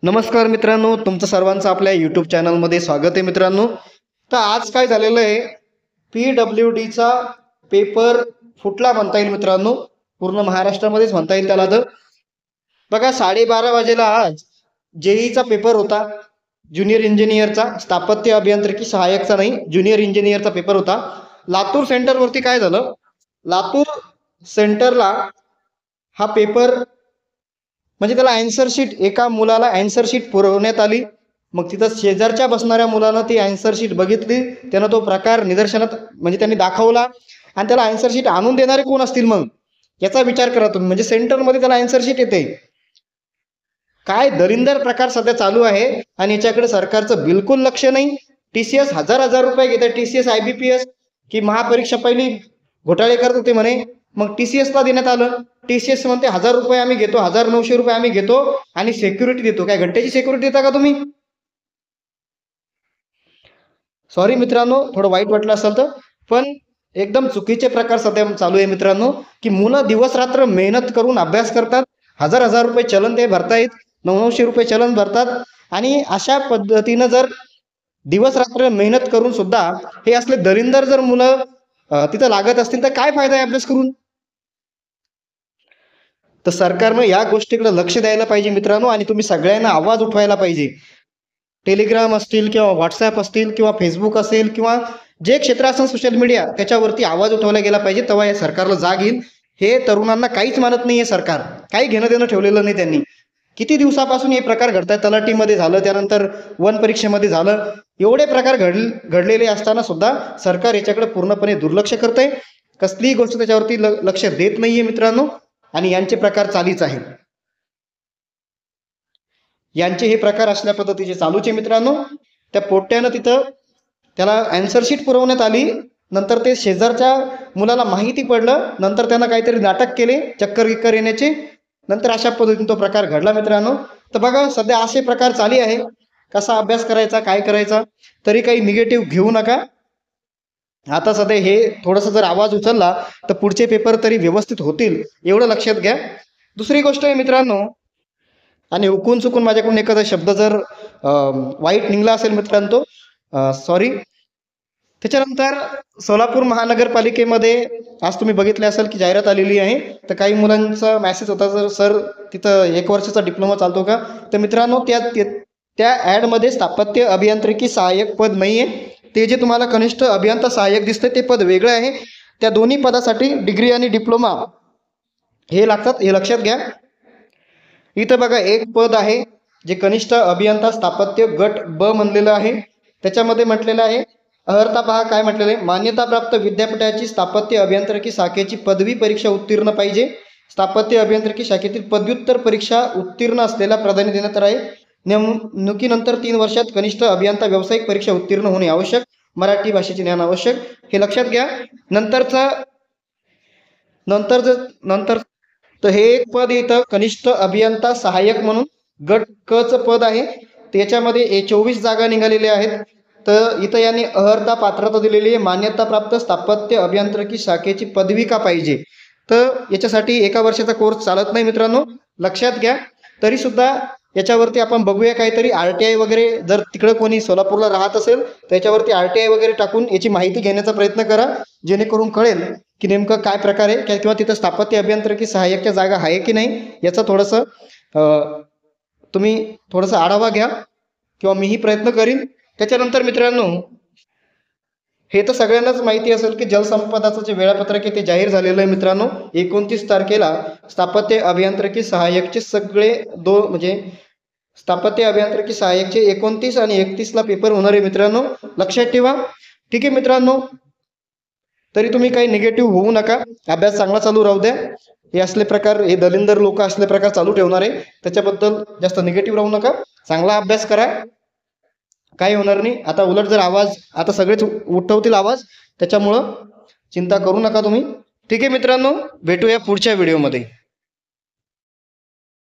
नमस्कार मित्रांनो, तुमचं सर्वांचं आपल्या यूट्यूब चॅनलमध्ये स्वागत आहे मित्रांनो. तर आज काय झालेलं आहे, PWDचा पेपर फुटला म्हणता येईल मित्रांनो. पूर्ण महाराष्ट्रामध्येच म्हणता येईल त्याला. तर बघा 12:30 वाजेला आज जेईचा पेपर होता, ज्युनियर इंजिनियरचा. स्थापत्य अभियांत्रिकी सहाय्यकचा नाही, ज्युनियर इंजिनियरचा पेपर होता. लातूर सेंटरवरती काय झालं, लातूर सेंटरला हा पेपर म्हणजे त्याला आन्सर शीट, एका मुलाला आन्सर शीट पुरवण्यात आली. मग तिथं शेजारच्या बसणाऱ्या मुलानं ती आन्सर शीट बघितली, त्यानं तो प्रकार निदर्शनात म्हणजे त्यांनी दाखवला. आणि त्याला आन्सर शीट आणून देणारे कोण असतील मग, याचा विचार करा तुम्ही. म्हणजे सेंटरमध्ये त्याला आन्सर शीट येते. काय दरिंदर प्रकार सध्या चालू आहे आणि याच्याकडे सरकारचं बिलकुल लक्ष नाही. TCS हजार रुपये घेते. TCS IBPS की महापरीक्षा पहिली घोटाळे करत होते म्हणे, मग TCS ला देण्यात आलं. TCS म्हणते 1000 रुपये आम्ही घेतो, 1900 रुपये आम्ही घेतो आणि सिक्युरिटी देतो. काय घंटेची सिक्युरिटी देता का तुम्ही? सॉरी मित्रांनो, थोडं वाईट वाटलं असेल तर, पण एकदम चुकीचे प्रकार सध्या चालू आहे मित्रांनो. की मुलं दिवस रात्र मेहनत करून अभ्यास करतात, 1000 रुपये चलन ते भरतायत, 900 रुपये चलन भरतात. आणि अशा पद्धतीनं जर दिवस रात्र मेहनत करून सुद्धा हे असले दरिंदर जर मुलं तिथं लागत असतील तर काय फायदा आहे अभ्यास करून? तर सरकारनं या गोष्टीकडे लक्ष द्यायला पाहिजे मित्रांनो. आणि तुम्ही सगळ्यांना आवाज उठवायला पाहिजे. टेलिग्राम असतील किंवा व्हॉट्सॲप असतील किंवा फेसबुक असेल किंवा जे क्षेत्र असेल सोशल मीडिया, त्याच्यावरती आवाज उठवला गेला पाहिजे. तेव्हा या सरकारला जाग येईल. हे तरुणांना काहीच मानत नाहीये सरकार, काही घेणं देणं ठेवलेलं नाही त्यांनी. किती दिवसापासून हे प्रकार घडतात. तलाठीमध्ये झालं, त्यानंतर वन परीक्षेमध्ये झालं. एवढे प्रकार घडलेले असताना सुद्धा सरकार याच्याकडे पूर्णपणे दुर्लक्ष करतंय. कसलीही गोष्ट त्याच्यावरती लक्ष देत नाहीये मित्रांनो. आणि यांचे प्रकार चालीच आहेत. यांचे हे प्रकार असल्या पद्धतीचे चालूचे मित्रांनो. त्या पोट्ट्यानं तिथं त्याला आन्सर शीट पुरवण्यात आली, नंतर ते शेजारच्या मुलाला माहिती पडलं, नंतर त्यांना काहीतरी नाटक केले चक्कर गिक्कर येण्याचे, नंतर अशा पद्धतीने तो प्रकार घडला मित्रांनो. तर बघा सध्या असे प्रकार चालू आहे. कसा अभ्यास करायचा, काय करायचा, तरी काही निगेटिव्ह घेऊ नका. आता सध्या हे थोडंसं जर आवाज उचलला तर पुढचे पेपर तरी व्यवस्थित होतील, एवढं लक्षात घ्या. दुसरी गोष्ट आहे मित्रांनो, आणि हुकून चुकून माझ्याकडून एखादा शब्द जर वाईट निघला असेल मित्रांनो, सॉरी. त्याच्यानंतर सोलापूर महानगरपालिकेमध्ये आज तुम्ही बघितले असेल की जाहिरात आलेली आहे. तर काही मुलांचा मेसेज होता, जर सर तिथं 1 वर्षाचा डिप्लोमा चालतो का? तर मित्रांनो त्या ॲडमध्ये स्थापत्य अभियांत्रिकी सहाय्यक पद नाही आहे. ते जे तुम्हाला कनिष्ठ अभियंता सहाय्यक दिसते ते पद वेगळं आहे. त्या दोन्ही पदासाठी डिग्री आणि डिप्लोमा हे लागतात, हे लक्षात घ्या. इथं बघा एक पद आहे जे कनिष्ठ अभियंता स्थापत्य गट ब म्हणलेलं आहे. त्याच्यामध्ये म्हटलेलं आहे, अर्हता पहा काय म्हटलेलं आहे, मान्यताप्राप्त विद्यापीठाची स्थापत्य अभियांत्रिकी शाखेची पदवी परीक्षा उत्तीर्ण पाहिजे. स्थापत्य अभियांत्रिकी शाखेतील पदव्युत्तर परीक्षा उत्तीर्ण असलेला प्राधान्य देण्यात आहे. नेमणुकीनंतर 3 वर्षात कनिष्ठ अभियंता व्यावसायिक परीक्षा उत्तीर्ण होणे आवश्यक. मराठी भाषेचे ज्ञान आवश्यक, हे लक्षात घ्या. नंतर तर हे एक पद येतं कनिष्ठ अभियंता सहाय्यक म्हणून, गट क चं पद आहे. त्याच्यामध्ये 24 जागा निघालेल्या आहेत. तर इथं यांनी अर्हता पात्रता दिलेली आहे, मान्यताप्राप्त स्थापत्य अभियांत्रिकी शाखेची पदवी का पाहिजे. तर याच्यासाठी 1 वर्षाचा कोर्स चालत नाही मित्रांनो, लक्षात घ्या. तरी सुद्धा याच्यावरती आपण बघूया काहीतरी RTI वगैरे, जर तिकडं कोणी सोलापूरला राहत असेल तर याच्यावरती RTI वगैरे टाकून याची माहिती घेण्याचा प्रयत्न करा, जेणेकरून कळेल की नेमकं काय प्रकार आहे, किंवा तिथं स्थापत्य अभियांत्रिकी सहाय्यकच्या जागा आहे की नाही, याचा थोडंसं तुम्ही आढावा घ्या, किंवा मीही प्रयत्न करीन. त्याच्यानंतर मित्रांनो, हे तर सगळ्यांनाच माहिती असेल की जलसंपदाचं जे वेळापत्रक आहे ते जाहीर झालेलं आहे मित्रांनो. 29 तारखेला स्थापत्य अभियांत्रिकी सहाय्यकचे सगळे म्हणजे स्थापत्य अभियांत्रिकी सहाय्यकचे 29 आणि 31ला पेपर होणार आहे मित्रांनो, लक्षात ठेवा. ठीक आहे मित्रांनो, तरी तुम्ही काही निगेटिव्ह होऊ नका, अभ्यास चांगला चालू राहू द्या. हे असले प्रकार, हे दलिंदर लोक असले प्रकार चालू ठेवणार आहे, त्याच्याबद्दल जास्त निगेटिव्ह राहू नका. चांगला अभ्यास करा, काही होणार नाही. आता उलट जर आवाज, आता सगळेच उठवतील आवाज, त्याच्यामुळं चिंता करू नका तुम्ही. ठीक आहे मित्रांनो, भेटूया पुढच्या व्हिडिओमध्ये.